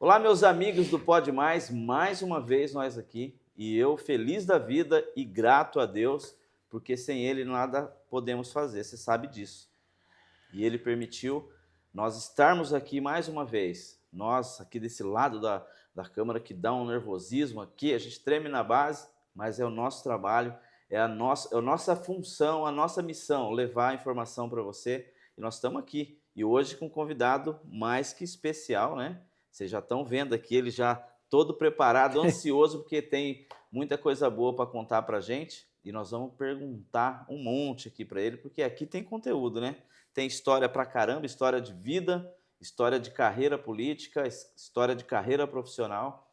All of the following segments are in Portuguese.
Olá, meus amigos do Pode mais uma vez nós aqui, e eu feliz da vida e grato a Deus, porque sem Ele nada podemos fazer, você sabe disso. E Ele permitiu nós estarmos aqui mais uma vez, nós aqui desse lado da Câmara, que dá um nervosismo aqui, a gente treme na base, mas é o nosso trabalho, é a nossa função, a nossa missão, levar a informação para você, e nós estamos aqui, e hoje com um convidado mais que especial, né? Vocês já estão vendo aqui, ele já todo preparado, ansioso, porque tem muita coisa boa para contar para a gente. E nós vamos perguntar um monte aqui para ele, porque aqui tem conteúdo, né? Tem história para caramba, história de vida, história de carreira política, história de carreira profissional.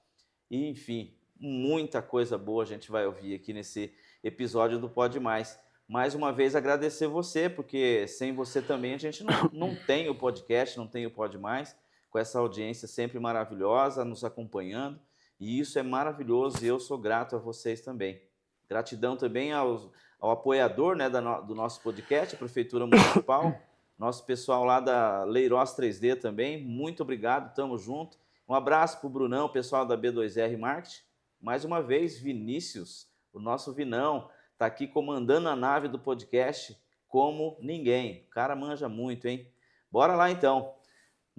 E, enfim, muita coisa boa a gente vai ouvir aqui nesse episódio do Pode Mais. Mais uma vez agradecer você, porque sem você também a gente não tem o podcast, não tem o Pode Mais, com essa audiência sempre maravilhosa, nos acompanhando, e isso é maravilhoso, e eu sou grato a vocês também. Gratidão também ao apoiador, né, do nosso podcast, a Prefeitura Municipal, nosso pessoal lá da Leiroz 3D também, muito obrigado, tamo junto. Um abraço para o Brunão, pessoal da B2R Marketing. Mais uma vez, Vinícius, o nosso Vinão, está aqui comandando a nave do podcast como ninguém. O cara manja muito, hein? Bora lá então.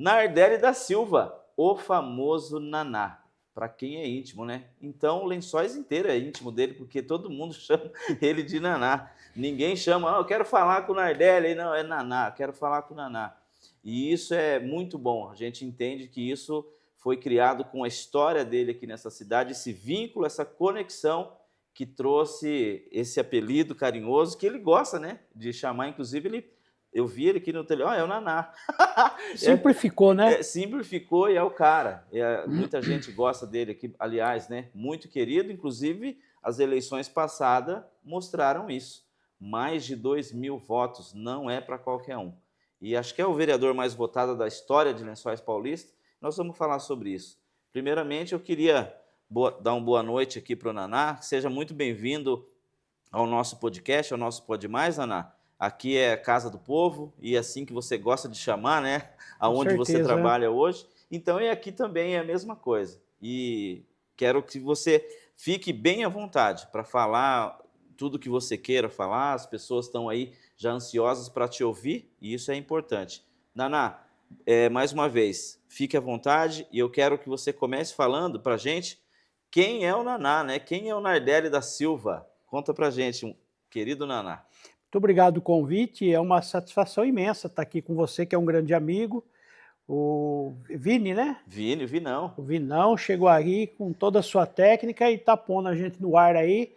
Nardelli da Silva, o famoso Naná, para quem é íntimo, né? Então, o Lençóis inteiro é íntimo dele, porque todo mundo chama ele de Naná. Ninguém chama, eu quero falar com o Nardelli, não, é Naná, quero falar com o Naná. E isso é muito bom, a gente entende que isso foi criado com a história dele aqui nessa cidade, esse vínculo, essa conexão que trouxe esse apelido carinhoso, que ele gosta, né, de chamar, inclusive eu vi ele aqui no telefone, é o Naná. Simplificou, né? Simplificou e é o cara. Muita gente gosta dele aqui, aliás, né? Muito querido, inclusive as eleições passadas mostraram isso. Mais de 2.000 votos, não é para qualquer um. E acho que é o vereador mais votado da história de Lençóis Paulista. Nós vamos falar sobre isso. Primeiramente, eu queria dar uma boa noite aqui para o Naná. Seja muito bem-vindo ao nosso podcast, ao nosso Pode Mais, Naná. Aqui é a Casa do Povo, e é assim que você gosta de chamar, né? Aonde você trabalha hoje. Então, e aqui também é a mesma coisa. E quero que você fique bem à vontade para falar tudo que você queira falar. As pessoas estão aí já ansiosas para te ouvir, e isso é importante. Naná, mais uma vez, fique à vontade, e eu quero que você comece falando para a gente quem é o Naná, né? Quem é o Nardelli da Silva? Conta para a gente, querido Naná. Muito obrigado pelo convite, é uma satisfação imensa estar aqui com você, que é um grande amigo, o Vini, né? Vinão. O Vinão chegou aí com toda a sua técnica e está pondo a gente no ar aí,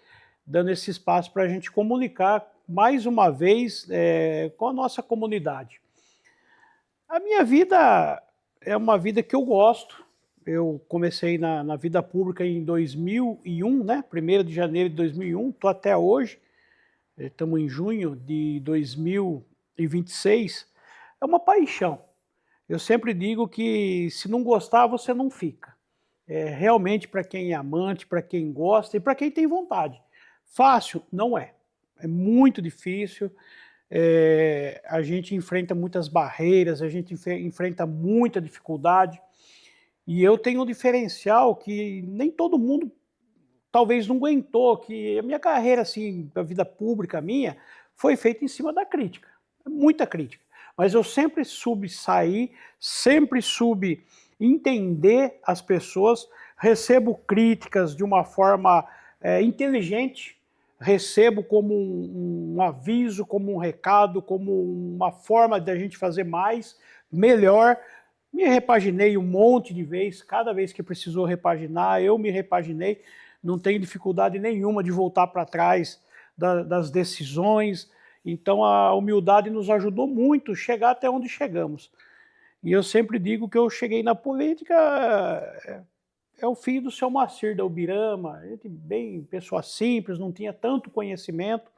dando esse espaço para a gente comunicar mais uma vez com a nossa comunidade. A minha vida é uma vida que eu gosto. Eu comecei na vida pública em 2001, né? 1º de janeiro de 2001, estou até hoje. Estamos em junho de 2026, é uma paixão. Eu sempre digo que se não gostar, você não fica. É realmente para quem é amante, para quem gosta e para quem tem vontade. Fácil? Não é. É muito difícil, a gente enfrenta muitas barreiras, a gente enfrenta muita dificuldade. E eu tenho um diferencial que nem todo mundo talvez não aguentou, que a minha carreira, assim, a vida pública minha, foi feita em cima da crítica, muita crítica. Mas eu sempre soube sair, sempre soube entender as pessoas, recebo críticas de uma forma inteligente, recebo como um aviso, como um recado, como uma forma de a gente fazer mais, melhor. Me repaginei um monte de vezes, cada vez que precisou repaginar, eu me repaginei. Não tenho dificuldade nenhuma de voltar para trás das decisões. Então a humildade nos ajudou muito a chegar até onde chegamos. E eu sempre digo que eu cheguei na política, é o filho do seu Moacir da Ubirama, gente bem, pessoa simples, não tinha tanto conhecimento.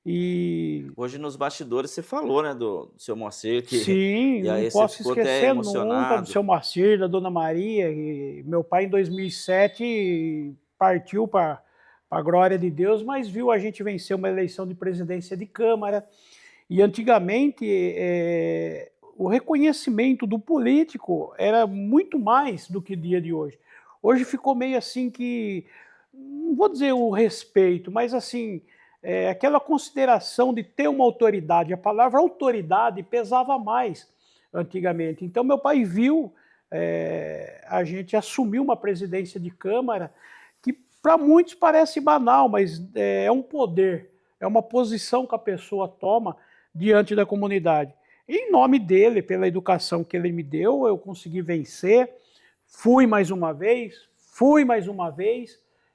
E hoje nos bastidores você falou, né, do seu Moacir, que sim, e aí não você posso ficou até esquecer nunca do emocionado. seu Moacir, da dona Maria. E meu pai em 2007 partiu para a glória de Deus, mas viu a gente vencer uma eleição de presidência de Câmara. E antigamente o reconhecimento do político era muito mais do que o dia de hoje. Hoje ficou meio assim que, não vou dizer o respeito, mas assim, aquela consideração de ter uma autoridade. A palavra autoridade pesava mais antigamente. Então meu pai viu a gente assumir uma presidência de Câmara que para muitos parece banal, mas é um poder, é uma posição que a pessoa toma diante da comunidade. Em nome dele, pela educação que ele me deu, eu consegui vencer, fui mais uma vez,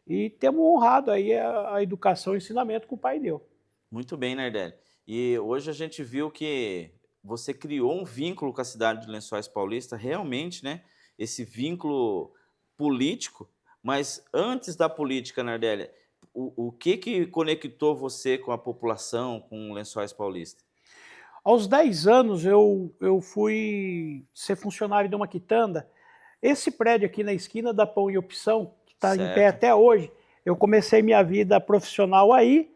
e temos honrado aí a educação e o ensinamento que o pai deu. Muito bem, Nardelli. E hoje a gente viu que você criou um vínculo com a cidade de Lençóis Paulista, realmente, né? Esse vínculo político, mas antes da política, Nardelli, o que conectou você com a população, com Lençóis Paulista? Aos 10 anos eu fui ser funcionário de uma quitanda. Esse prédio aqui na esquina da Pão e Opção, que está em pé até hoje, eu comecei minha vida profissional aí,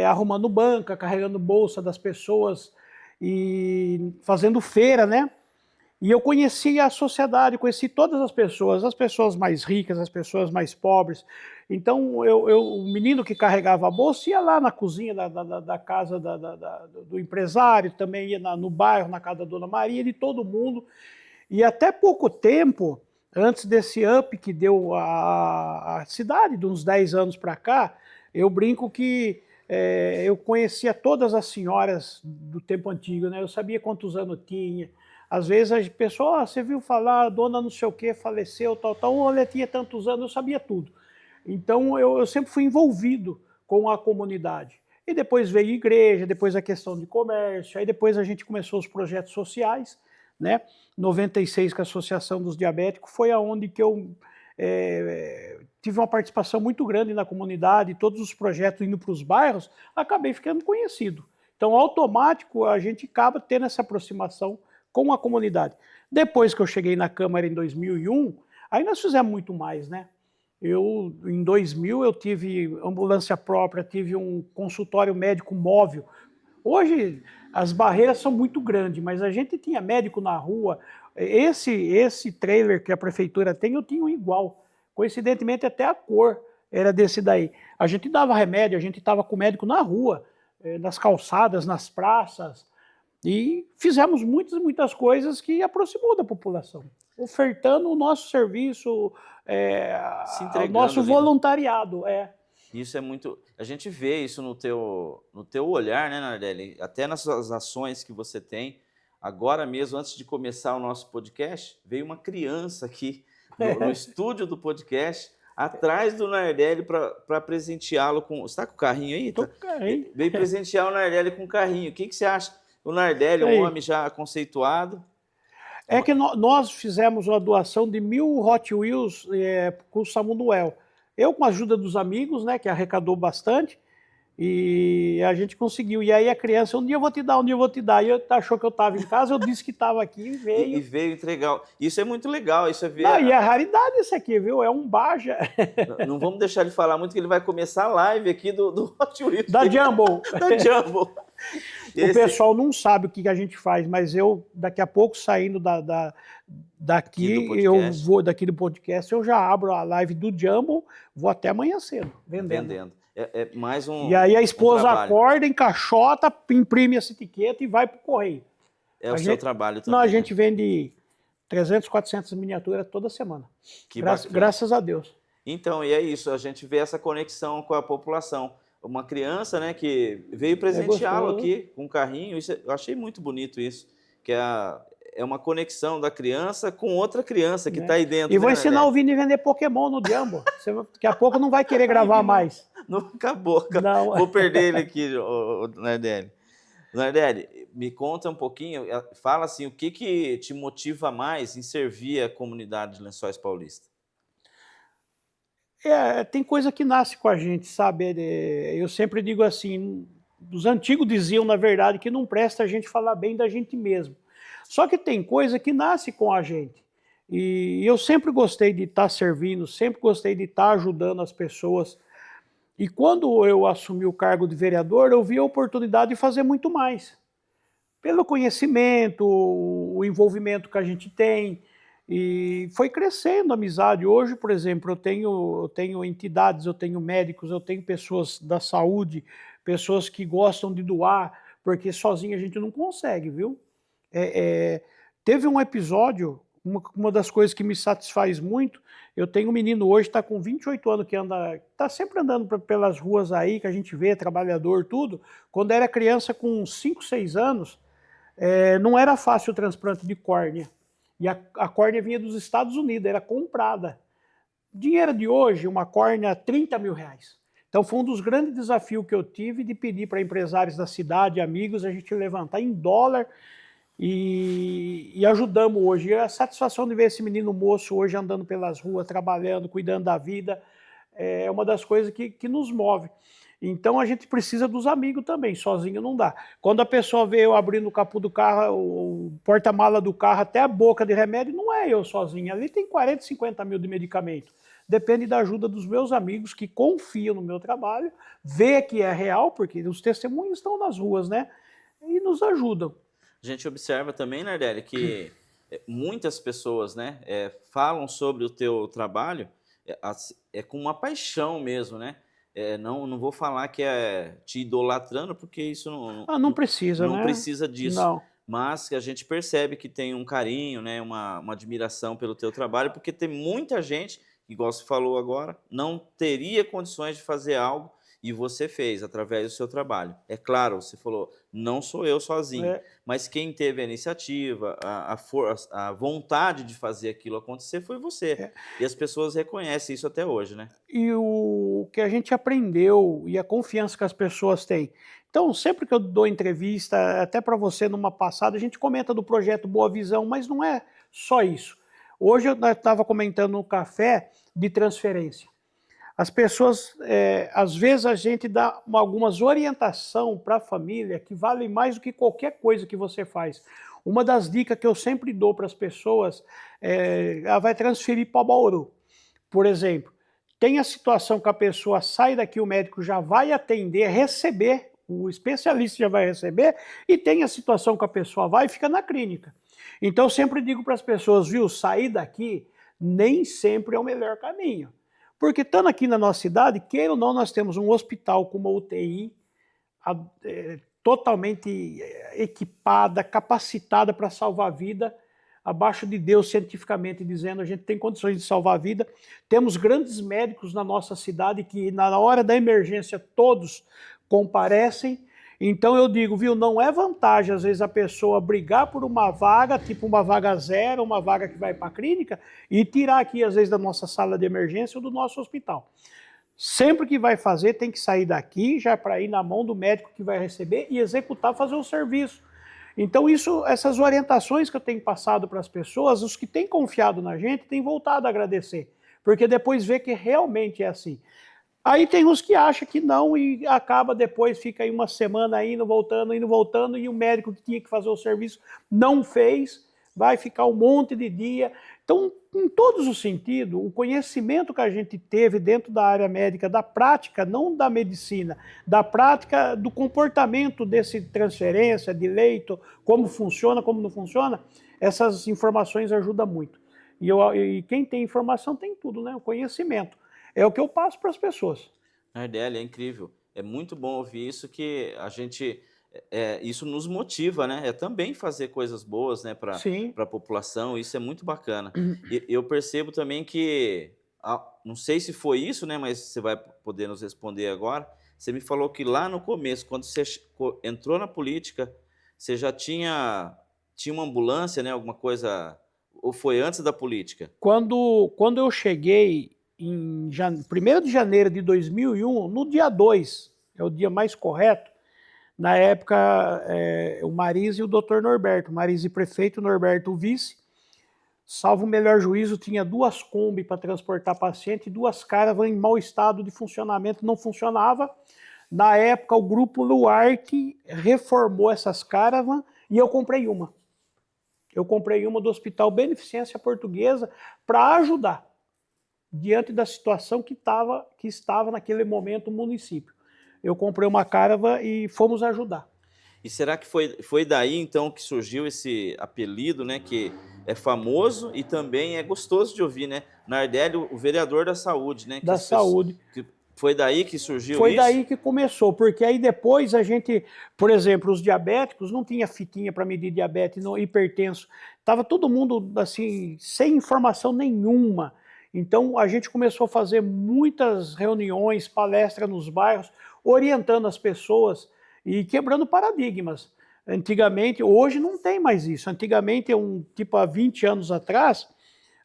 arrumando banca, carregando bolsa das pessoas e fazendo feira, né? E eu conheci a sociedade, conheci todas as pessoas mais ricas, as pessoas mais pobres. Então, o menino que carregava a bolsa ia lá na cozinha da casa do empresário, também ia no bairro, na casa da Dona Maria, de todo mundo. E até pouco tempo, antes desse up que deu a cidade, de uns 10 anos para cá, eu brinco que eu conhecia todas as senhoras do tempo antigo, né? Eu sabia quantos anos tinha. Às vezes a pessoa, você viu falar, a dona não sei o que, faleceu, tal, olha, tinha tantos anos, eu sabia tudo. Então eu sempre fui envolvido com a comunidade. E depois veio a igreja, depois a questão de comércio, aí depois a gente começou os projetos sociais, né? 96, com a Associação dos Diabéticos, foi aonde que eu tive uma participação muito grande na comunidade, todos os projetos indo para os bairros, acabei ficando conhecido. Então, automático, a gente acaba tendo essa aproximação com a comunidade. Depois que eu cheguei na Câmara em 2001, aí nós fizemos muito mais, né? Em 2000, eu tive ambulância própria, tive um consultório médico móvel. Hoje, as barreiras são muito grandes, mas a gente tinha médico na rua. Esse trailer que a prefeitura tem, eu tinha um igual. Coincidentemente, até a cor era desse daí. A gente dava remédio, a gente estava com o médico na rua, nas calçadas, nas praças, e fizemos muitas coisas que aproximou da população, ofertando o nosso serviço, o nosso voluntariado. Isso é muito... A gente vê isso no teu olhar, né, Nardelli? Até nas ações que você tem. Agora mesmo, antes de começar o nosso podcast, veio uma criança aqui no estúdio do podcast, atrás do Nardelli, para presenteá-lo com... Você está com o carrinho aí? Tô com o carrinho. Veio presentear o Nardelli com o carrinho. O que você acha? O Nardelli, um homem já conceituado. É que nós fizemos uma doação de 1000 Hot Wheels com o Samuel. Eu, com a ajuda dos amigos, né, que arrecadou bastante, e a gente conseguiu. E aí a criança, um dia eu vou te dar. E eu achou que eu estava em casa, eu disse que estava aqui e veio. E veio entregar. Isso é muito legal, isso é ver... Não, e é raridade isso aqui, viu? É um Baja. Não vamos deixar ele falar muito, que ele vai começar a live aqui do Hot Wheels. Da Jumbo. Da Jumbo. O pessoal não sabe o que a gente faz, mas eu, daqui a pouco, saindo daqui, eu vou daqui do podcast, eu já abro a live do Jumbo, vou até amanhã cedo, vendendo. É mais um... E aí a esposa acorda, encaixota, imprime essa etiqueta e vai pro correio. É o seu trabalho também. Não, a gente vende 300, 400 miniaturas toda semana. Graças a Deus. Então, e é isso, a gente vê essa conexão com a população. Uma criança, né, que veio presenteá-lo aqui com um carrinho, eu achei muito bonito isso, que é uma conexão da criança com outra criança que está aí dentro. E vou ensinar o Vini a vender Pokémon no Jumbo. Daqui a pouco não vai querer gravar mais. Não, acabou. Não. Vou perder ele aqui, o Nardelli. Nardelli, me conta um pouquinho, fala assim, o que te motiva mais em servir a comunidade de Lençóis Paulista? Tem coisa que nasce com a gente, sabe? Eu sempre digo assim, os antigos diziam, na verdade, que não presta a gente falar bem da gente mesmo. Só que tem coisa que nasce com a gente. E eu sempre gostei de estar servindo, sempre gostei de estar ajudando as pessoas. E quando eu assumi o cargo de vereador, eu vi a oportunidade de fazer muito mais. pelo conhecimento, o envolvimento que a gente tem, e foi crescendo a amizade. Hoje, por exemplo, eu tenho entidades, eu tenho médicos, eu tenho pessoas da saúde, pessoas que gostam de doar, porque sozinho a gente não consegue, viu? É, é, teve um episódio, uma das coisas que me satisfaz muito, eu tenho um menino hoje, está com 28 anos, que está sempre andando pelas ruas aí, que a gente vê, trabalhador, tudo. Quando era criança, com 5, 6 anos, não era fácil o transplante de córnea. E a córnea vinha dos Estados Unidos, era comprada. Dinheiro de hoje, uma córnea, 30 mil reais. Então foi um dos grandes desafios que eu tive de pedir para empresários da cidade, amigos, a gente levantar em dólar e ajudamos hoje. E a satisfação de ver esse menino moço hoje andando pelas ruas, trabalhando, cuidando da vida, é uma das coisas que nos move. Então a gente precisa dos amigos também, sozinho não dá. Quando a pessoa vê eu abrindo o capô do carro, o porta-mala do carro até a boca de remédio, não é eu sozinho. Ali tem 40, 50 mil de medicamento. Depende da ajuda dos meus amigos que confiam no meu trabalho, vê que é real, porque os testemunhos estão nas ruas, né? E nos ajudam. A gente observa também, Nardelli, que muitas pessoas, né, falam sobre o teu trabalho com uma paixão mesmo, né? Não vou falar que é te idolatrando, porque isso Não precisa, não né? precisa disso. Não. Mas que a gente percebe que tem um carinho, né, uma admiração pelo teu trabalho, porque tem muita gente, igual você falou agora, não teria condições de fazer algo e você fez através do seu trabalho. É claro, você falou, não sou eu sozinho, É, mas quem teve a iniciativa, a vontade de fazer aquilo acontecer foi você. é. E as pessoas reconhecem isso até hoje, né? E o que a gente aprendeu e a confiança que as pessoas têm. Então, sempre que eu dou entrevista, até para você numa passada, a gente comenta do projeto Boa Visão, mas não é só isso. Hoje eu estava comentando no café de transferência. As pessoas, às vezes a gente dá algumas orientação para a família que valem mais do que qualquer coisa que você faz. Uma das dicas que eu sempre dou para as pessoas ela vai transferir para Bauru. Por exemplo, tem a situação que a pessoa sai daqui, o médico já vai atender, receber, o especialista já vai receber, e tem a situação que a pessoa vai e fica na clínica. Então eu sempre digo para as pessoas, viu, sair daqui nem sempre é o melhor caminho. Porque estando aqui na nossa cidade, queira ou não, nós temos um hospital com uma UTI totalmente equipada, capacitada para salvar a vida, abaixo de Deus, cientificamente dizendo, a gente tem condições de salvar a vida. Temos grandes médicos na nossa cidade que, na hora da emergência, todos comparecem. Então eu digo, viu, não é vantagem, às vezes, a pessoa brigar por uma vaga, tipo uma vaga zero, uma vaga que vai para a clínica, e tirar aqui, às vezes, da nossa sala de emergência ou do nosso hospital. Sempre que vai fazer, tem que sair daqui já para ir na mão do médico que vai receber e executar, fazer o serviço. Então, essas orientações que eu tenho passado para as pessoas, os que têm confiado na gente, têm voltado a agradecer, porque depois vê que realmente é assim. Aí tem uns que acham que não e acaba depois, fica aí uma semana indo, voltando, e o médico que tinha que fazer o serviço não fez, vai ficar um monte de dia. Então, em todos os sentidos, o conhecimento que a gente teve dentro da área médica, da prática, não da medicina, da prática do comportamento desse transferência de leito, como funciona, como não funciona, essas informações ajudam muito. E quem tem informação tem tudo, né? O conhecimento. É o que eu passo para as pessoas. Nardelli, é incrível. É muito bom ouvir isso, que a gente, isso nos motiva, né? É também fazer coisas boas, né, para Sim. a população. Isso é muito bacana. E eu percebo também que, não sei se foi isso, né, mas você vai poder nos responder agora. Você me falou que lá no começo, quando você entrou na política, você já tinha uma ambulância, né, alguma coisa, ou foi antes da política? Quando eu cheguei em 1º de janeiro de 2001, no dia 2, é o dia mais correto, na época o Marise e o doutor Norberto, Marise prefeito, Norberto vice, salvo o melhor juízo, tinha 2 Kombi para transportar paciente, 2 Caravan em mau estado de funcionamento, não funcionava. Na época, o grupo Luarte reformou essas Caravan e eu comprei uma. Eu comprei uma do Hospital Beneficência Portuguesa para ajudar, diante da situação que estava naquele momento o município. Eu comprei uma Caravan e fomos ajudar. E será que foi daí, então, que surgiu esse apelido, né, que é famoso e também é gostoso de ouvir, né? Nardelli, o vereador da saúde, né? da saúde. Foi daí que surgiu Foi isso? daí que começou, porque aí depois a gente, por exemplo, os diabéticos não tinha fitinha para medir diabetes, no hipertenso, estava todo mundo assim sem informação nenhuma. Então a gente começou a fazer muitas reuniões, palestras nos bairros, orientando as pessoas e quebrando paradigmas. Antigamente, hoje não tem mais isso. Antigamente, tipo há 20 anos atrás,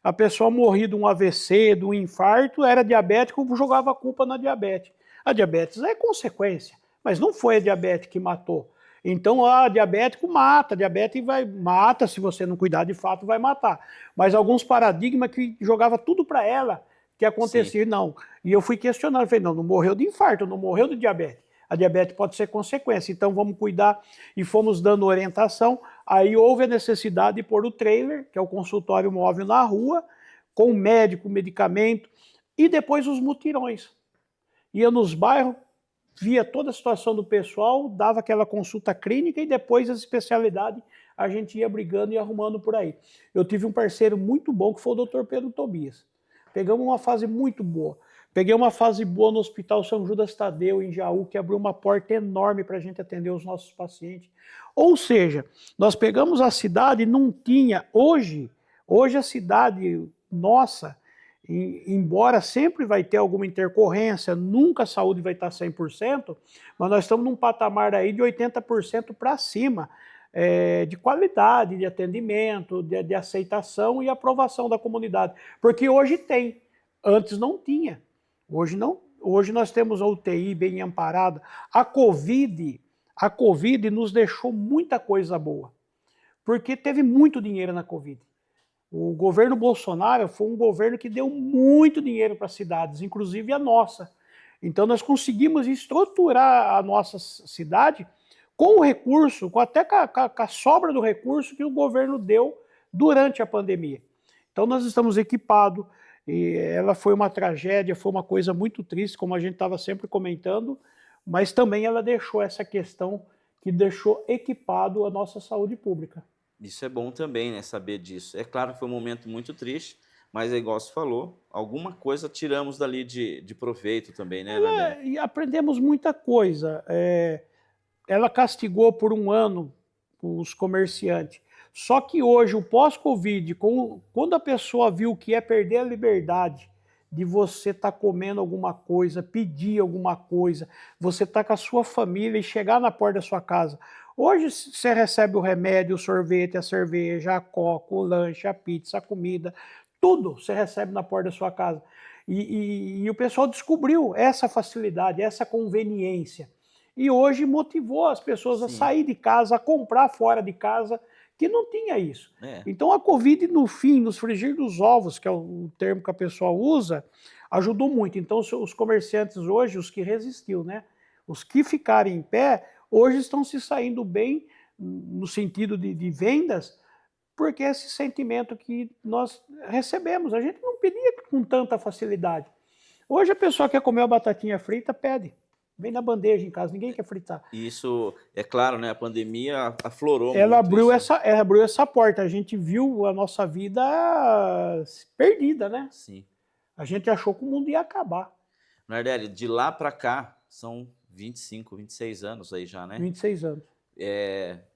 a pessoa morria de um AVC, de um infarto, era diabético, jogava a culpa na diabetes. A diabetes é consequência, mas não foi a diabetes que matou. Então, diabético mata, diabetes mata, se você não cuidar de fato, vai matar. Mas alguns paradigmas que jogava tudo para ela, que Sim. acontecia, não. E eu fui questionando, falei, não morreu de infarto, não morreu de diabetes. A diabetes pode ser consequência, então vamos cuidar, e fomos dando orientação. Aí houve a necessidade de pôr o trailer, que é o consultório móvel na rua, com médico, medicamento, e depois os mutirões. Ia nos bairros, via toda a situação do pessoal, dava aquela consulta clínica e depois as especialidades a gente ia brigando e arrumando por aí. Eu tive um parceiro muito bom que foi o Dr. Pedro Tobias. Pegamos uma fase muito boa. Peguei uma fase boa no Hospital São Judas Tadeu, em Jaú, que abriu uma porta enorme para a gente atender os nossos pacientes. Ou seja, nós pegamos a cidade e não tinha. Hoje a cidade nossa, embora sempre vai ter alguma intercorrência, nunca a saúde vai estar 100%, mas nós estamos num patamar aí de 80% para cima, de qualidade, de atendimento, de aceitação e aprovação da comunidade. Porque hoje tem, antes não tinha. Hoje não. Hoje nós temos a UTI bem amparada. A Covid nos deixou muita coisa boa, porque teve muito dinheiro na Covid. O governo Bolsonaro foi um governo que deu muito dinheiro para as cidades, inclusive a nossa. Então nós conseguimos estruturar a nossa cidade com o recurso, até com a sobra do recurso que o governo deu durante a pandemia. Então nós estamos equipados, e ela foi uma tragédia, foi uma coisa muito triste, como a gente estava sempre comentando, mas também ela deixou essa questão que deixou equipado a nossa saúde pública. Isso é bom também, né, saber disso. É claro que foi um momento muito triste, mas é igual você falou, alguma coisa tiramos dali de proveito também, né, Nardelli? E aprendemos muita coisa. Ela castigou por um ano os comerciantes. Só que hoje, o pós-Covid, quando a pessoa viu que é perder a liberdade de você estar comendo alguma coisa, pedir alguma coisa, você estar com a sua família e chegar na porta da sua casa. Hoje você recebe o remédio, o sorvete, a cerveja, a coca, o lanche, a pizza, a comida, tudo você recebe na porta da sua casa. E o pessoal descobriu essa facilidade, essa conveniência. E hoje motivou as pessoas a sair de casa, a comprar fora de casa, que não tinha isso. Então a Covid, no fim, nos frigir dos ovos, que é o termo que a pessoa usa, ajudou muito. Então os comerciantes hoje, os que resistiu, né? Os que ficarem em pé, hoje estão se saindo bem no sentido de vendas, porque esse sentimento que nós recebemos, a gente não pedia com tanta facilidade. Hoje a pessoa quer comer uma batatinha frita, pede. Vem na bandeja em casa, ninguém quer fritar. E isso, é claro, né, a pandemia aflorou Ela muito isso. abriu essa porta, a gente viu a nossa vida perdida, né? Sim. A gente achou que o mundo ia acabar. Nardelli, de lá para cá, são 25, 26 anos aí já, né? 26 anos.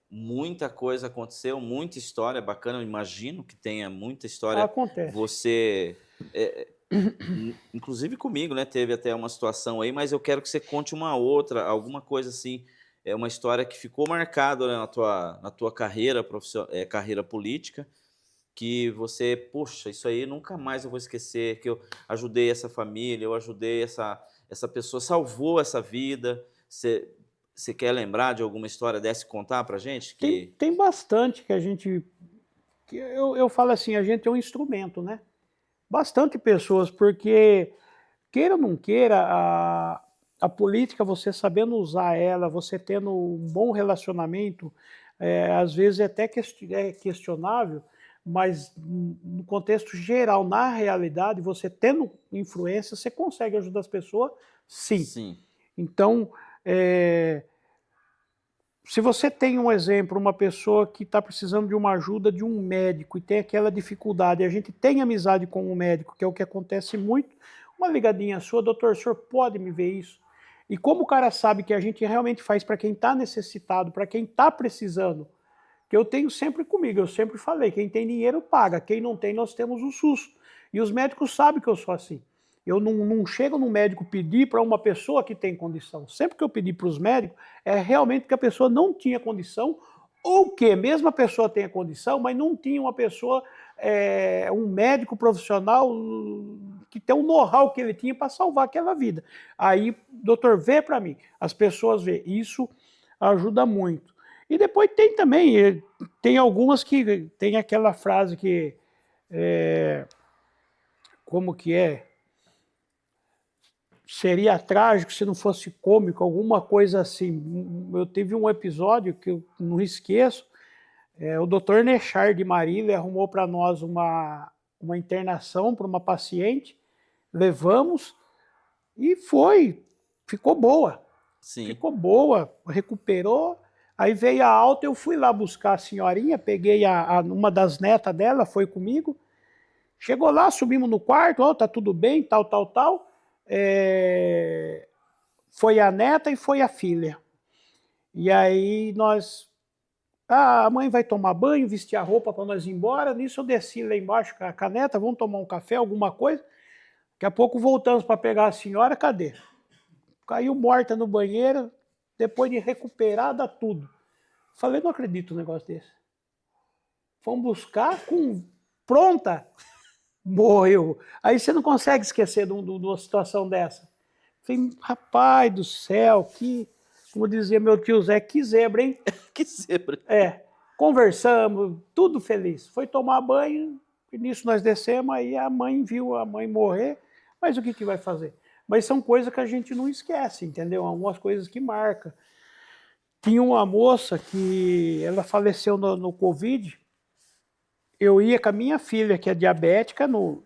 Muita coisa aconteceu, muita história bacana, eu imagino que tenha muita história. Acontece. Você, inclusive comigo, né, teve até uma situação aí, mas eu quero que você conte uma outra, alguma coisa assim, uma história que ficou marcada, né, na tua carreira, carreira política, que você, poxa, isso aí nunca mais eu vou esquecer, que eu ajudei essa família, eu ajudei essa pessoa, salvou essa vida. Você quer lembrar de alguma história dessa e contar pra gente? Tem bastante que a gente... eu falo assim, a gente é um instrumento, né? Bastante pessoas, porque, queira ou não queira, a política, você sabendo usar ela, você tendo um bom relacionamento, às vezes é até questionável, mas no contexto geral, na realidade, você tendo influência, você consegue ajudar as pessoas, sim. Sim. Então, se você tem um exemplo, uma pessoa que está precisando de uma ajuda de um médico e tem aquela dificuldade, a gente tem amizade com o médico, que é o que acontece muito, uma ligadinha sua, doutor, o senhor pode me ver isso? E como o cara sabe que a gente realmente faz para quem está necessitado, para quem está precisando, que eu tenho sempre comigo, eu sempre falei, quem tem dinheiro paga, quem não tem nós temos o SUS. E os médicos sabem que eu sou assim. Eu não chego no médico pedir para uma pessoa que tem condição. Sempre que eu pedi para os médicos, é realmente que a pessoa não tinha condição, ou que mesmo a pessoa tenha condição, mas não tinha uma pessoa, um médico profissional que tem um know-how que ele tinha para salvar aquela vida. Aí, doutor, vê para mim, as pessoas vê. Isso ajuda muito. E depois tem também, tem algumas que tem aquela frase que, como que é? Seria trágico se não fosse cômico, alguma coisa assim. Eu tive um episódio que eu não esqueço, o Dr. Nechar de Marília arrumou para nós uma internação para uma paciente, levamos e ficou boa. Sim. Ficou boa, recuperou, aí veio a alta, eu fui lá buscar a senhorinha, peguei uma das netas dela, foi comigo, chegou lá, subimos no quarto, tá tudo bem, tal, tal, tal, foi a neta e foi a filha. E aí a mãe vai tomar banho, vestir a roupa para nós ir embora, nisso eu desci lá embaixo com a caneta, vamos tomar um café, alguma coisa, daqui a pouco voltamos para pegar a senhora, cadê? Caiu morta no banheiro, depois de recuperada tudo. Falei, não acredito num negócio desse. Fomos buscar pronta, morreu. Aí você não consegue esquecer de uma situação dessa. Falei, rapaz do céu, como dizia meu tio Zé, que zebra, hein? Que zebra. Conversamos, tudo feliz. Foi tomar banho, e nisso nós descemos, aí a mãe viu a mãe morrer, mas o que vai fazer? Mas são coisas que a gente não esquece, entendeu? Algumas coisas que marcam. Tinha uma moça que ela faleceu no Covid, eu ia com a minha filha, que é diabética, no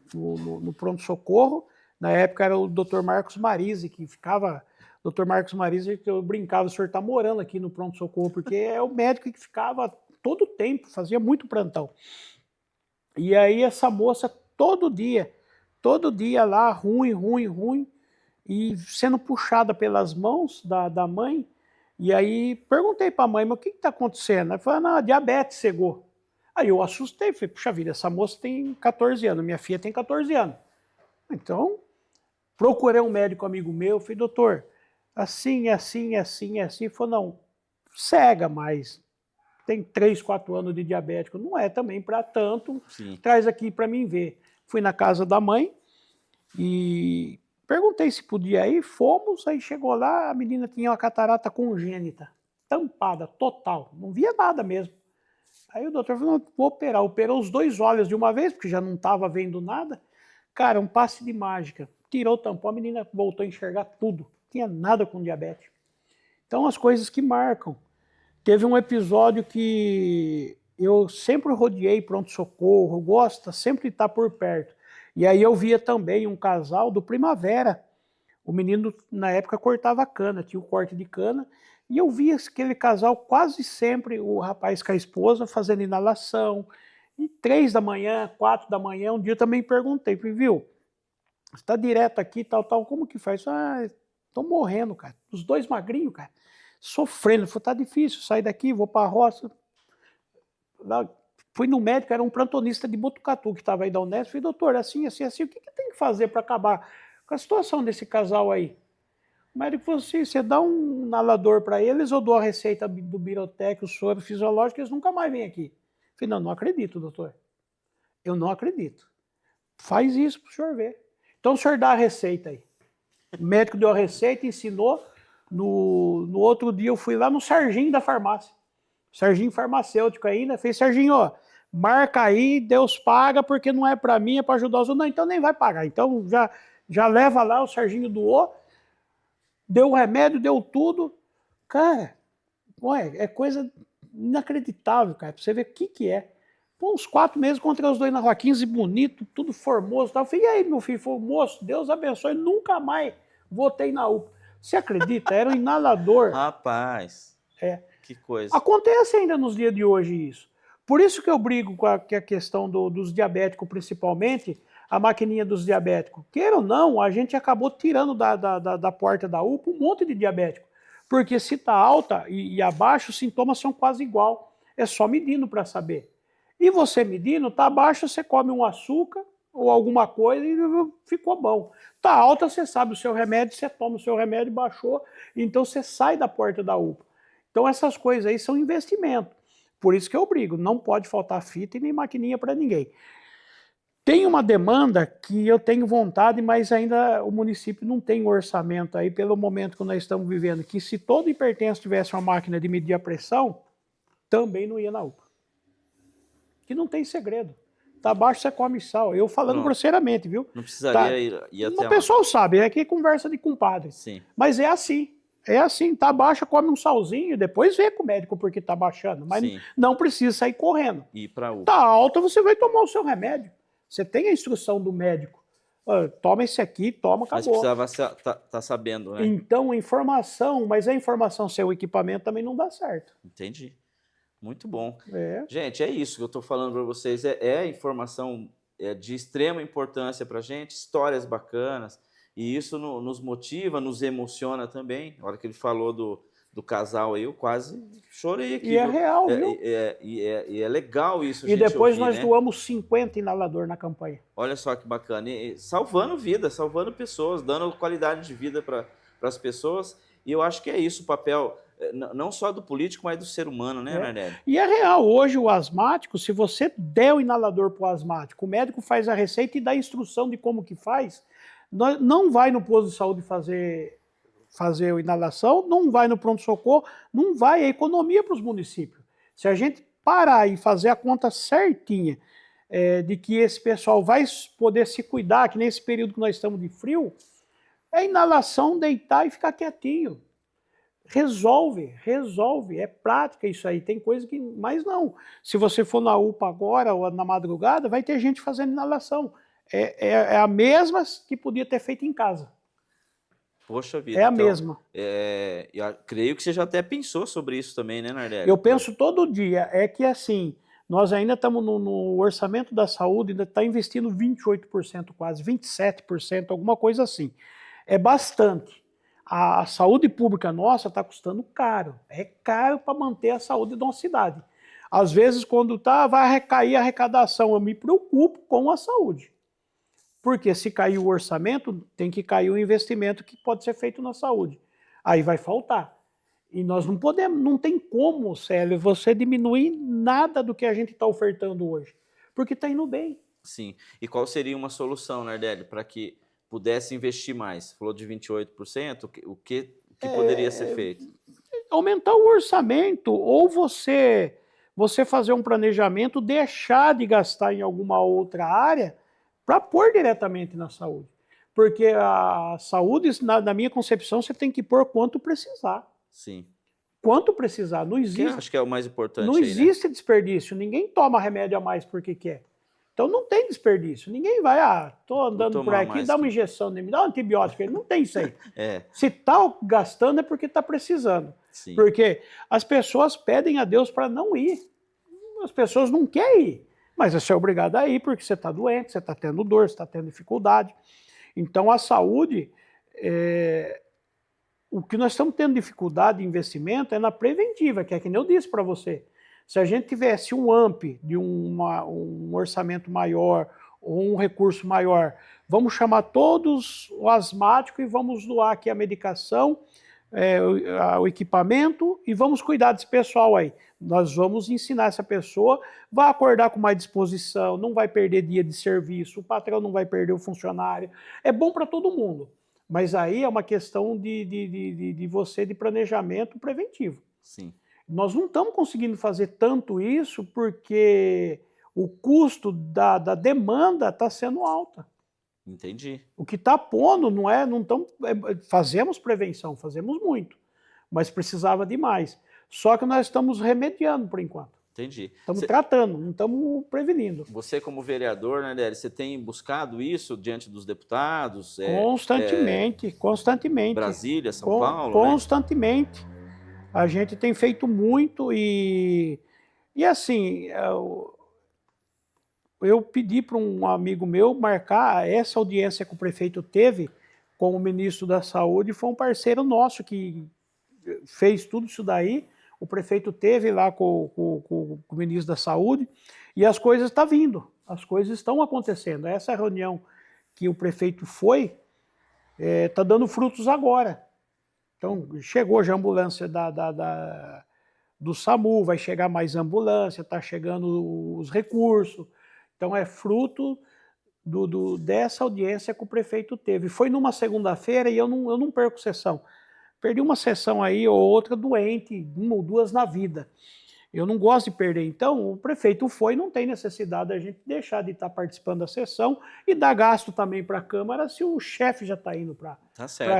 pronto-socorro, na época era o Dr. Marcos Marise, que ficava, Dr. Marcos Marise, que eu brincava, o senhor está morando aqui no pronto-socorro, porque é o médico que ficava todo o tempo, fazia muito plantão. E aí essa moça, todo dia lá, ruim, e sendo puxada pelas mãos da mãe, e aí perguntei para a mãe, mas o que está acontecendo? Ela falou, não, a diabetes cegou. Aí eu assustei, falei, puxa vida, essa moça tem 14 anos, minha filha tem 14 anos. Então, procurei um médico amigo meu, falei, doutor, assim. Ele falou, não, cega, mas tem 3, 4 anos de diabético, não é também para tanto, Sim. Traz aqui para mim ver. Fui na casa da mãe e perguntei se podia ir, fomos, aí chegou lá, a menina tinha uma catarata congênita, tampada, total, não via nada mesmo. Aí o doutor falou, vou operar, operou os 2 olhos de uma vez, porque já não estava vendo nada. Cara, um passe de mágica, tirou o tampão, a menina voltou a enxergar tudo, não tinha nada com diabetes. Então as coisas que marcam. Teve um episódio que eu sempre rodeei pronto-socorro, gosto sempre de estar por perto. E aí eu via também um casal do Primavera. O menino, na época, cortava cana, tinha o corte de cana, e eu via aquele casal quase sempre, o rapaz com a esposa, fazendo inalação. E 3 da manhã, 4 da manhã, um dia eu também perguntei, falei, viu, você está direto aqui, tal, como que faz? Estou morrendo, cara. Os 2 magrinhos, cara, sofrendo. Falei, tá difícil, sair daqui, vou para a roça. Lá, fui no médico, era um plantonista de Botucatu que estava aí da Unesp. Falei, doutor, assim, o que tem que fazer para acabar com a situação desse casal aí? O médico falou assim, você dá um inalador para eles, eu dou a receita do Birotec, o soro fisiológico, eles nunca mais vêm aqui. Eu falei, não acredito, doutor. Eu não acredito. Faz isso para o senhor ver. Então o senhor dá a receita aí. O médico deu a receita, ensinou. No outro dia eu fui lá no Serginho da farmácia. Serginho farmacêutico ainda. Fez, Serginho, ó, marca aí, Deus paga, porque não é para mim, é para ajudar os outros. Não, então nem vai pagar. Então já leva lá, o Serginho doou. Deu o remédio, deu tudo. Cara, ué, é coisa inacreditável, cara. Pra você ver o que é. Pô, uns 4 meses encontrei os 2 na rua, 15 bonito, tudo formoso. Tal. Eu falei, e aí, meu filho? Falei, moço, Deus abençoe, nunca mais voltei na UPA. Você acredita? Era um inalador. Rapaz. Que coisa. Acontece ainda nos dias de hoje isso. Por isso que eu brigo com a questão dos diabéticos, principalmente, a maquininha dos diabéticos. Queira ou não, a gente acabou tirando da porta da UPA um monte de diabético. Porque se está alta e abaixo, os sintomas são quase igual. É só medindo para saber. E você medindo, está abaixo, você come um açúcar ou alguma coisa e ficou bom. Está alta, você sabe o seu remédio, você toma o seu remédio, baixou, então você sai da porta da UPA. Então essas coisas aí são investimento. Por isso que eu brigo, não pode faltar fita e nem maquininha para ninguém. Tem uma demanda que eu tenho vontade, mas ainda o município não tem orçamento aí, pelo momento que nós estamos vivendo, que se todo hipertenso tivesse uma máquina de medir a pressão, também não ia na UPA. Que não tem segredo. Tá abaixo, você come sal. Eu falando grosseiramente, viu? Não precisaria ir até lá. O pessoal sabe, é que conversa de compadre. Sim. Mas é assim. É assim, tá baixa, come um salzinho, depois vê com o médico porque tá baixando. Mas não precisa sair correndo. E para UPA. Tá alta, você vai tomar o seu remédio. Você tem a instrução do médico. Toma esse aqui, toma, acabou. Mas precisava tá sabendo, né? Então, informação, mas a informação sem o equipamento também não dá certo. Entendi. Muito bom. É. Gente, é isso que eu estou falando para vocês. É informação de extrema importância para a gente, histórias bacanas. E isso nos motiva, nos emociona também. Na hora que ele falou do casal aí, eu quase chorei aqui. E é real, viu? E é legal isso, E depois ouvir, nós doamos 50 inalador na campanha. Olha só que bacana. E salvando vidas, salvando pessoas, dando qualidade de vida para as pessoas. E eu acho que é isso o papel, não só do político, mas do ser humano, né, Nardelli? E é real. Hoje o asmático, se você der o inalador para o asmático, o médico faz a receita e dá a instrução de como que faz, não vai no posto de saúde fazer a inalação, não vai no pronto-socorro, não vai, é economia para os municípios. Se a gente parar e fazer a conta certinha de que esse pessoal vai poder se cuidar, que nesse período que nós estamos de frio, é inalação, deitar e ficar quietinho. Resolve, é prática isso aí, tem coisa que... Mas não, se você for na UPA agora ou na madrugada, vai ter gente fazendo inalação. É a mesma que podia ter feito em casa. Poxa vida. É a mesma. Eu creio que você já até pensou sobre isso também, né, Nardelli? Eu penso todo dia. É que assim, nós ainda estamos no orçamento da saúde, ainda está investindo 28% quase, 27%, alguma coisa assim. É bastante. A saúde pública nossa está custando caro. É caro para manter a saúde da nossa cidade. Às vezes, quando vai recair a arrecadação, eu me preocupo com a saúde. Porque se cair o orçamento, tem que cair o investimento que pode ser feito na saúde. Aí vai faltar. E nós não podemos, não tem como, Célio, você diminuir nada do que a gente está ofertando hoje. Porque está indo bem. Sim. E qual seria uma solução, Nardelli, para que pudesse investir mais? Você falou de 28%, o que poderia ser feito? Aumentar o orçamento, ou você fazer um planejamento, deixar de gastar em alguma outra área para pôr diretamente na saúde. Porque a saúde, na minha concepção, você tem que pôr quanto precisar. Sim. Quanto precisar, não existe. Eu acho que é o mais importante. Não existe desperdício, ninguém toma remédio a mais porque quer. Então não tem desperdício, ninguém vai, tô andando por aqui, dá uma injeção, me dá um antibiótico, não tem isso aí. Se está gastando é porque está precisando. Sim. Porque as pessoas pedem a Deus para não ir. As pessoas não querem ir. Mas você é obrigado a ir porque você está doente, você está tendo dor, você está tendo dificuldade. Então a saúde, o que nós estamos tendo dificuldade de investimento é na preventiva, que é que nem eu disse para você. Se a gente tivesse um AMP de um orçamento maior ou um recurso maior, vamos chamar todos o asmático e vamos doar aqui a medicação, o equipamento e vamos cuidar desse pessoal aí. Nós vamos ensinar essa pessoa, vai acordar com mais disposição, não vai perder dia de serviço, o patrão não vai perder o funcionário. É bom para todo mundo, mas aí é uma questão de você de planejamento preventivo. Sim. Nós não estamos conseguindo fazer tanto isso porque o custo da demanda está sendo alta. Entendi. O que está pondo fazemos prevenção, fazemos muito, mas precisava de mais. Só que nós estamos remediando por enquanto. Entendi. Estamos tratando, não estamos prevenindo. Você como vereador, né, Nardelli, você tem buscado isso diante dos deputados? Constantemente. Brasília, São Paulo, constantemente. né? A gente tem feito muito e assim, eu pedi para um amigo meu marcar essa audiência que o prefeito teve com o ministro da Saúde, foi um parceiro nosso que fez tudo isso daí, o prefeito teve lá com o ministro da Saúde, e as coisas estão vindo, as coisas estão acontecendo. Essa reunião que o prefeito foi, está dando frutos agora. Então, chegou já a ambulância do SAMU, vai chegar mais ambulância, está chegando os recursos. Então, é fruto dessa audiência que o prefeito teve. Foi numa segunda-feira e eu não perco sessão. Perdi uma sessão aí ou outra doente, uma ou duas na vida. Eu não gosto de perder. Então, o prefeito foi, não tem necessidade da gente deixar de estar participando da sessão e dar gasto também para a Câmara se o chefe já está indo para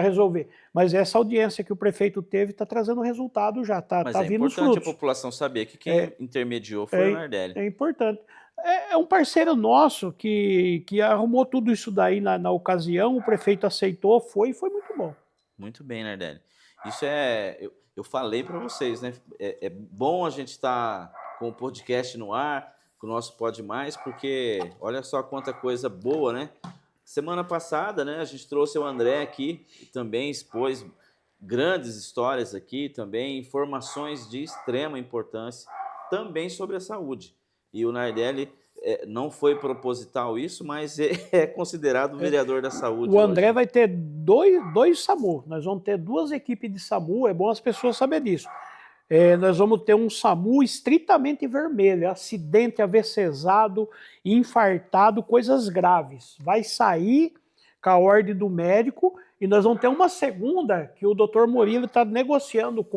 resolver. Mas essa audiência que o prefeito teve está trazendo resultado já, está vindo os frutos. Mas é importante a população saber que quem intermediou foi o Nardelli. É importante. É um parceiro nosso que arrumou tudo isso daí na ocasião, o prefeito aceitou, foi muito bom. Muito bem, Nardelli. Isso eu falei para vocês, né? É bom a gente estar com o podcast no ar, com o nosso Pode Mais, porque olha só quanta coisa boa, né? Semana passada, né, a gente trouxe o André aqui e também expôs grandes histórias aqui, também informações de extrema importância, também sobre a saúde. E o Nardelli não foi proposital isso, mas é considerado o vereador da saúde. O André vai ter dois SAMU, nós vamos ter 2 equipes de SAMU, é bom as pessoas saberem disso. Nós vamos ter um SAMU estritamente vermelho, acidente AVCzado, infartado, coisas graves. Vai sair com a ordem do médico e nós vamos ter uma segunda que o doutor Murilo está negociando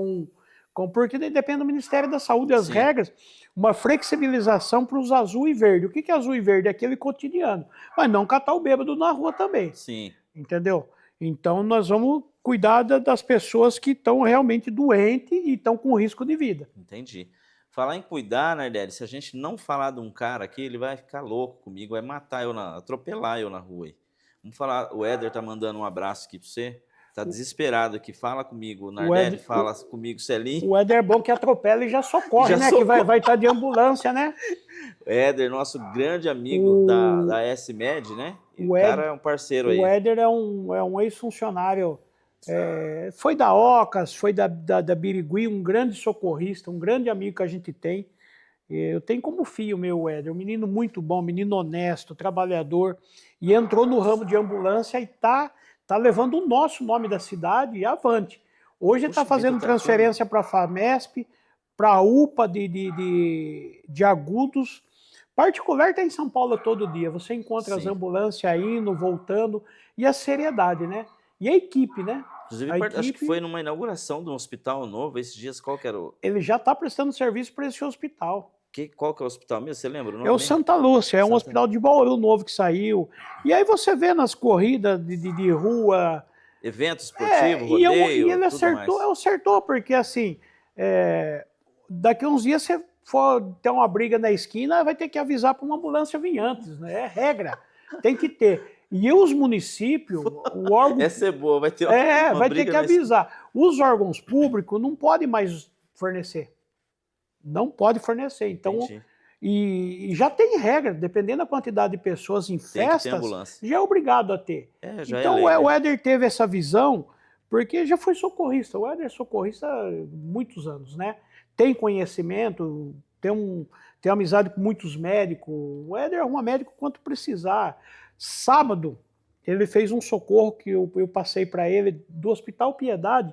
porque depende do Ministério da Saúde, as regras, uma flexibilização para os azul e verde. O que é azul e verde? É aquele cotidiano, mas não catar o bêbado na rua também. Sim. Entendeu? Então nós vamos cuidar das pessoas que estão realmente doentes e estão com risco de vida. Entendi. Falar em cuidar, Nardelli, se a gente não falar de um cara aqui, ele vai ficar louco comigo, vai matar atropelar eu na rua. Vamos falar, o Éder tá mandando um abraço aqui para você. Tá desesperado aqui, fala comigo, Nardelli, fala comigo, Celinho. O Éder é bom que atropela e já socorre, né? Que vai estar de ambulância, né? O Éder, nosso grande amigo da S-Med, né? O cara é um parceiro aí. O Éder é um ex-funcionário, foi da Ocas, foi da Birigui, um grande socorrista, um grande amigo que a gente tem. Eu tenho como filho meu Éder, um menino muito bom, menino honesto, trabalhador, e entrou no ramo de ambulância e tá levando o nosso nome da cidade avante. Hoje está fazendo transferência para a FAMESP, para a UPA de Agudos. Particular está em São Paulo todo dia. Você encontra as ambulâncias indo, voltando, e a seriedade, né? E a equipe, né? Inclusive, acho que foi numa inauguração de um hospital novo, esses dias, qual que era o... Ele já está prestando serviço para esse hospital. Qual que é o hospital mesmo? Você lembra o nome? É o Santa Lúcia, um hospital de Bauru novo que saiu. E aí você vê nas corridas de rua... Evento esportivo, rodeio, e ele acertou, porque assim, daqui a uns dias você for ter uma briga na esquina, vai ter que avisar para uma ambulância vir antes, né? É regra, tem que ter. E os municípios, o órgão... Essa é boa, vai ter uma vai ter que avisar. Os órgãos públicos não podem mais fornecer. Não pode fornecer. Então, e já tem regra, dependendo da quantidade de pessoas em festas, já é obrigado a ter. Então o Éder teve essa visão, porque já foi socorrista. O Éder é socorrista há muitos anos, né? Tem conhecimento, tem amizade com muitos médicos. O Éder arruma médico quanto precisar. Sábado, ele fez um socorro que eu passei para ele do Hospital Piedade.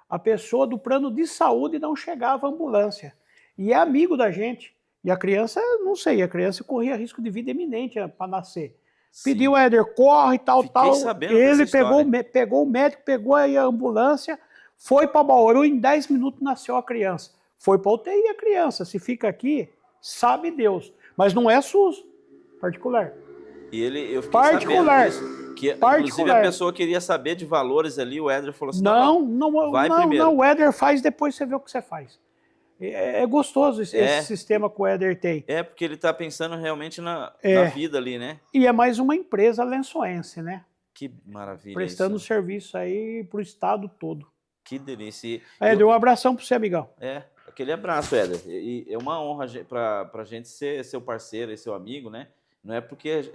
A pessoa do plano de saúde não chegava à ambulância. E é amigo da gente. E a criança, não sei, a criança corria risco de vida iminente para nascer. Sim. Pediu, Éder, corre, tal. Ele pegou o médico, pegou aí a ambulância, foi para Bauru, em 10 minutos nasceu a criança. Foi para UTI a criança. Se fica aqui, sabe Deus. Mas não é SUS, particular. E eu fiquei sabendo disso, que inclusive a pessoa queria saber de valores ali, o Éder falou assim, não, o Éder faz, depois você vê o que você faz. É gostoso esse sistema que o Éder tem. Porque ele está pensando realmente na vida ali, né? E é mais uma empresa lençoense, né? Que maravilha. Prestando serviço aí para o estado todo. Que delícia. E Éder, um abração para você, amigão. Aquele abraço, Éder. E é uma honra para a gente ser seu parceiro e seu amigo, né? Não é porque.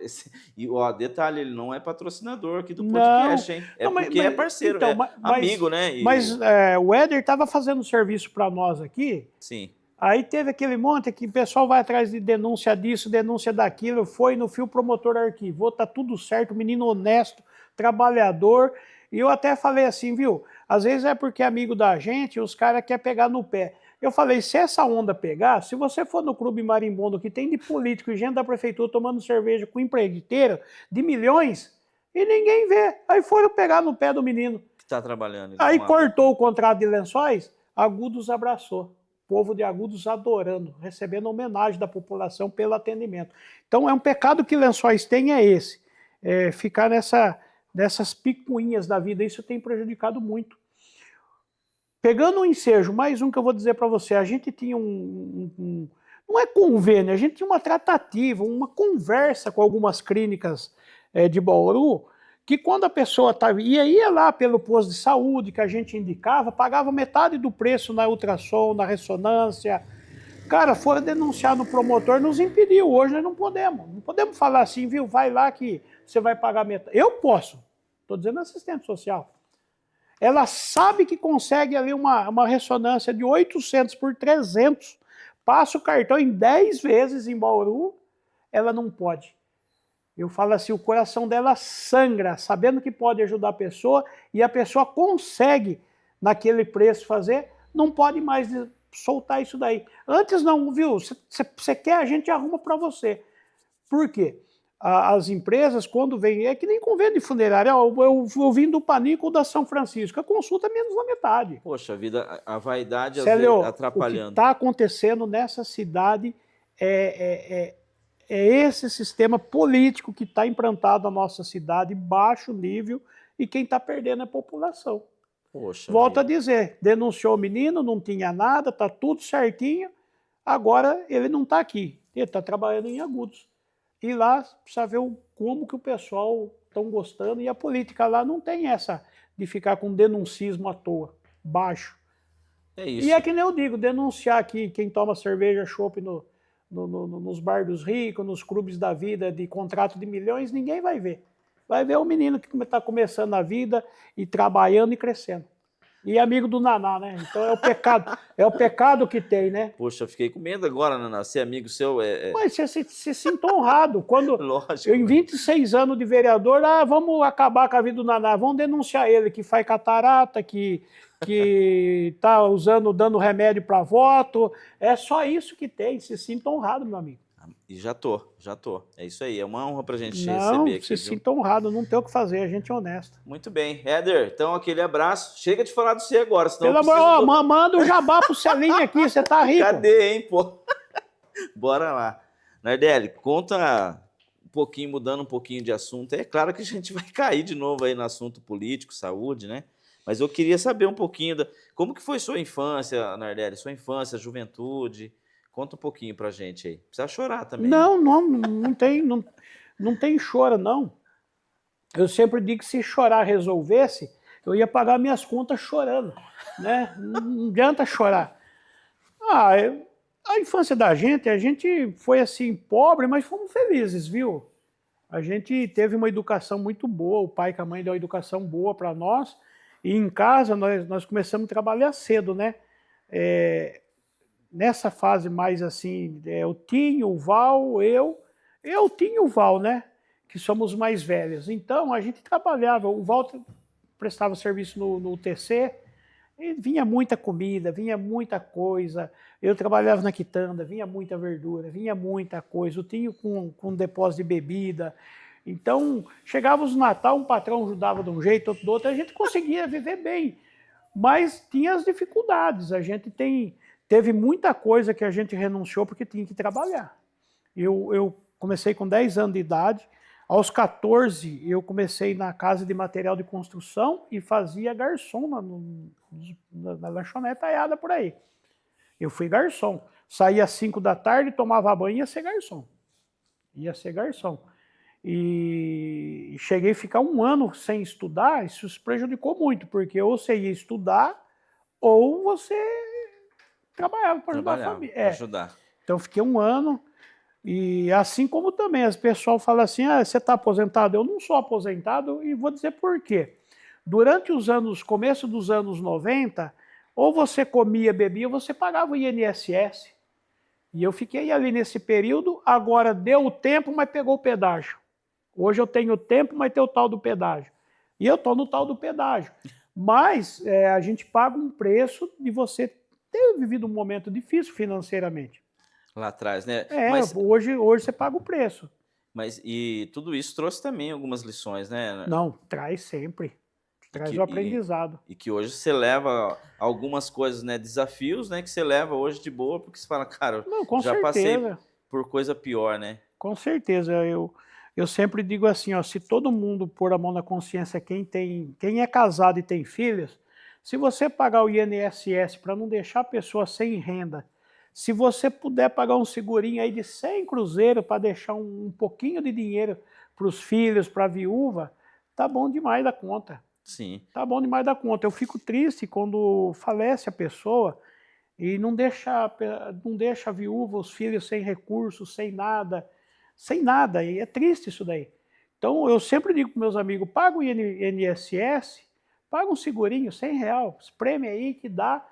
E ó, detalhe, ele não é patrocinador aqui do podcast, hein? É não, porque é parceiro, então, é amigo, né? Mas o Éder estava fazendo serviço para nós aqui. Sim. Aí teve aquele monte que o pessoal vai atrás de denúncia disso, denúncia daquilo, foi no fio, promotor arquivou, tá tudo certo, menino honesto, trabalhador. E eu até falei assim, viu? Às vezes é porque é amigo da gente e os caras querem pegar no pé. Eu falei, se essa onda pegar, se você for no Clube Marimbondo, que tem de político e gente da prefeitura tomando cerveja com empreiteiro de milhões, e ninguém vê. Aí foram pegar no pé do menino. Que tá trabalhando. Aí cortou o contrato de Lençóis, Agudos abraçou. O povo de Agudos adorando, recebendo homenagem da população pelo atendimento. Então é um pecado que Lençóis tem, é esse. Ficar nessas picuinhas da vida, isso tem prejudicado muito. Pegando um ensejo, mais um que eu vou dizer para você, a gente tinha não é convênio, a gente tinha uma tratativa, uma conversa com algumas clínicas de Bauru, que quando a pessoa ia lá pelo posto de saúde que a gente indicava, pagava metade do preço na ultrassom, na ressonância. Cara, foram denunciar no promotor, nos impediu. Hoje nós não podemos. Não podemos falar assim, viu, vai lá que você vai pagar metade. Eu posso, estou dizendo assistente social. Ela sabe que consegue ali uma ressonância de 800 por 300, passa o cartão em 10 vezes em Bauru, ela não pode. Eu falo assim, o coração dela sangra, sabendo que pode ajudar a pessoa, e a pessoa consegue, naquele preço, fazer, não pode mais soltar isso daí. Antes não, viu? Você quer, a gente arruma para você. Por quê? As empresas, quando vêm, é que nem convênio de funerária, eu vim do Panico ou da São Francisco, a consulta é menos da metade. Poxa vida, a vaidade Célio, atrapalhando. O que está acontecendo nessa cidade é esse sistema político que está implantado na nossa cidade, baixo nível, e quem está perdendo é a população. Poxa Volto vida. a dizer, denunciou o menino, não tinha nada, está tudo certinho, agora ele não está aqui, ele está trabalhando em Agudos. E lá precisa ver como que o pessoal estão gostando, e a política lá não tem essa de ficar com denuncismo à toa, baixo. É isso. E é que nem eu digo, denunciar aqui quem toma cerveja, chopp nos bar dos ricos, nos clubes da vida de contrato de milhões, ninguém vai ver. Vai ver o menino que está começando a vida e trabalhando e crescendo. E amigo do Naná, né? Então é o pecado que tem, né? Poxa, eu fiquei com medo agora, Naná, ser amigo seu Mas você se sinta honrado. Quando Lógico. eu, em 26 anos de vereador, vamos acabar com a vida do Naná, vamos denunciar ele que faz catarata, que está dando remédio para voto. É só isso que tem. Se sinta honrado, meu amigo. E já tô. É isso aí, é uma honra pra gente Não, receber aqui. se sinta honrado, não tem o que fazer, a gente é honesto. Muito bem. Éder, então aquele abraço. Chega de falar do você agora, senão Pelo amor, manda o jabá pro Celinho aqui, você tá rico. Cadê, hein, pô? Bora lá. Nardelli, conta um pouquinho, mudando um pouquinho de assunto. É claro que a gente vai cair de novo aí no assunto político, saúde, né? Mas eu queria saber um pouquinho como que foi sua infância, Nardelli, sua infância, juventude. Conta um pouquinho pra gente aí. Precisa chorar também. Não tem choro, não. Eu sempre digo que se chorar resolvesse, eu ia pagar minhas contas chorando, né? Não adianta chorar. A infância da gente, a gente foi assim, pobre, mas fomos felizes, viu? A gente teve uma educação muito boa, o pai e a mãe deu uma educação boa para nós, e em casa nós começamos a trabalhar cedo, né? Nessa fase mais assim, o Tinho, o Val, eu, o Tinho e o Val, né? Que somos mais velhos. Então, a gente trabalhava, o Val prestava serviço no UTC, e vinha muita comida, vinha muita coisa. Eu trabalhava na quitanda, vinha muita verdura, vinha muita coisa. O Tinho com depósito de bebida. Então, chegávamos no Natal, um patrão ajudava de um jeito, outro do outro, a gente conseguia viver bem. Mas tinha as dificuldades, a gente teve muita coisa que a gente renunciou porque tinha que trabalhar. Eu comecei com 10 anos de idade, aos 14 eu comecei na casa de material de construção e fazia garçom na lanchonete aiada por aí. Eu fui garçom. Saía às 5 da tarde, tomava banho e ia ser garçom. E cheguei a ficar um ano sem estudar, isso prejudicou muito, porque ou você ia estudar ou você trabalhava para ajudar a família. Para ajudar. Então, fiquei 1 ano, e assim como também as pessoal fala assim, você está aposentado? Eu não sou aposentado e vou dizer por quê. Durante os anos, começo dos anos 90, ou você comia, bebia, ou você pagava o INSS. E eu fiquei ali nesse período, agora deu o tempo, mas pegou o pedágio. Hoje eu tenho tempo, mas tem o tal do pedágio. E eu estou no tal do pedágio. Mas a gente paga um preço de você ter vivido um momento difícil financeiramente. Lá atrás, né? Hoje você paga o preço. Mas e tudo isso trouxe também algumas lições, né? Não, traz sempre. Traz o aprendizado. E que hoje você leva algumas coisas, né? Desafios, né? Que você leva hoje de boa, porque você fala, cara, Não, com já certeza. passei por coisa pior, né? Com certeza. Eu sempre digo assim, ó, se todo mundo pôr a mão na consciência, quem é casado e tem filhos, se você pagar o INSS para não deixar a pessoa sem renda, se você puder pagar um segurinho aí de 100 cruzeiros para deixar um pouquinho de dinheiro para os filhos, para a viúva, tá bom demais da conta. Sim. Tá bom demais da conta. Eu fico triste quando falece a pessoa e não deixa a viúva, os filhos sem recursos, sem nada, e é triste isso daí. Então eu sempre digo para meus amigos, paga o INSS, paga um segurinho, R$100, espreme aí que dá.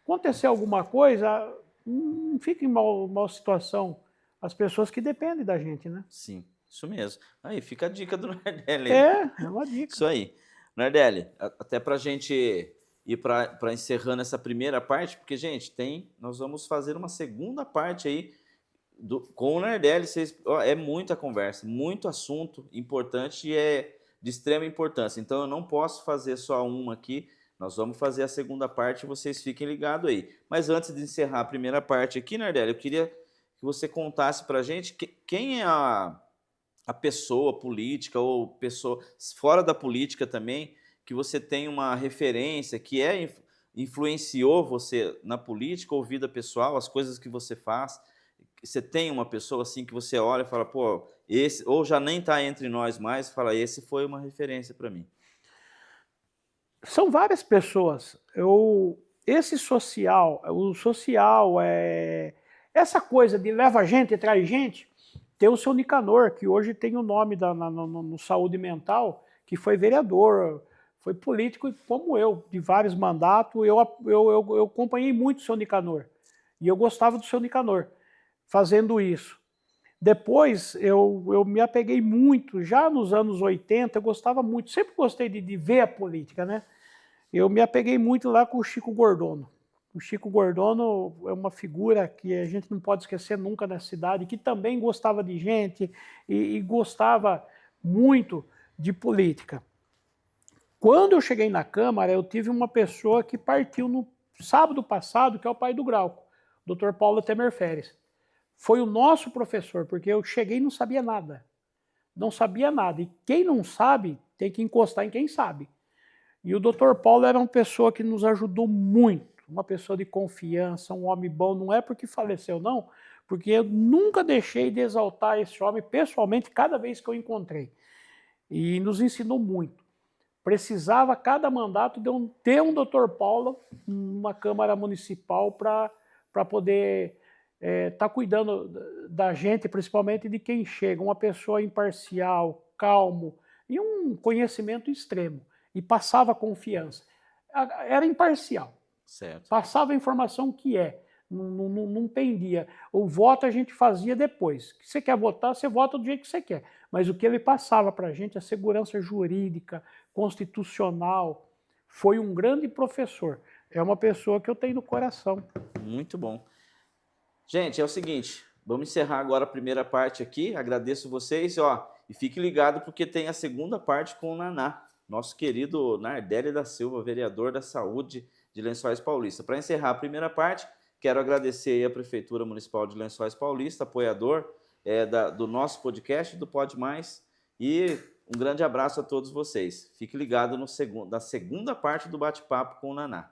Acontecer alguma coisa, não fica em mal situação as pessoas que dependem da gente, né? Sim, isso mesmo. Aí fica a dica do Nardelli. É uma dica. Isso aí. Nardelli, até para a gente ir para encerrando essa primeira parte, porque, gente, nós vamos fazer uma segunda parte aí com o Nardelli. É muita conversa, muito assunto importante e é de extrema importância. Então, eu não posso fazer só uma aqui. Nós vamos fazer a segunda parte e vocês fiquem ligados aí. Mas antes de encerrar a primeira parte aqui, Nardelli, eu queria que você contasse para a gente quem é a pessoa política ou pessoa fora da política também, que você tem uma referência, que influenciou você na política ou vida pessoal, as coisas que você faz. Você tem uma pessoa assim que você olha e fala, pô, esse, ou já nem está entre nós mais, fala, esse foi uma referência para mim. São várias pessoas. O social essa coisa de leva gente e traz gente. Tem o seu Nicanor, que hoje tem o nome no Saúde Mental, que foi vereador, foi político como eu, de vários mandatos. Eu acompanhei muito o seu Nicanor. E eu gostava do seu Nicanor fazendo isso. Depois eu me apeguei muito, já nos anos 80, eu gostava muito, sempre gostei de ver a política, né? Eu me apeguei muito lá com o Chico Gordono. O Chico Gordono é uma figura que a gente não pode esquecer nunca na cidade, que também gostava de gente e gostava muito de política. Quando eu cheguei na Câmara, eu tive uma pessoa que partiu no sábado passado, que é o pai do Grauco, o Dr. Paulo Temer Feres. Foi o nosso professor, porque eu cheguei e não sabia nada. Não sabia nada. E quem não sabe, tem que encostar em quem sabe. E o Dr. Paulo era uma pessoa que nos ajudou muito, uma pessoa de confiança, um homem bom, não é porque faleceu, não, porque eu nunca deixei de exaltar esse homem pessoalmente cada vez que eu encontrei. E nos ensinou muito. Precisava, cada mandato, ter um Dr. Paulo numa Câmara Municipal para poder estar cuidando da gente, principalmente de quem chega, uma pessoa imparcial, calmo e um conhecimento extremo. E passava confiança. Era imparcial. Certo. Passava a informação que não pendia. O voto a gente fazia depois. Se você quer votar, você vota do jeito que você quer. Mas o que ele passava para a gente, a segurança jurídica, constitucional, foi um grande professor. É uma pessoa que eu tenho no coração. Muito bom. Gente, é o seguinte, vamos encerrar agora a primeira parte aqui. Agradeço vocês, e fique ligado porque tem a segunda parte com o Naná, nosso querido Nardelli da Silva, vereador da Saúde de Lençóis Paulista. Para encerrar a primeira parte, quero agradecer a Prefeitura Municipal de Lençóis Paulista, apoiador do nosso podcast, do Pode Mais, e um grande abraço a todos vocês. Fique ligado na segunda parte do bate-papo com o Naná.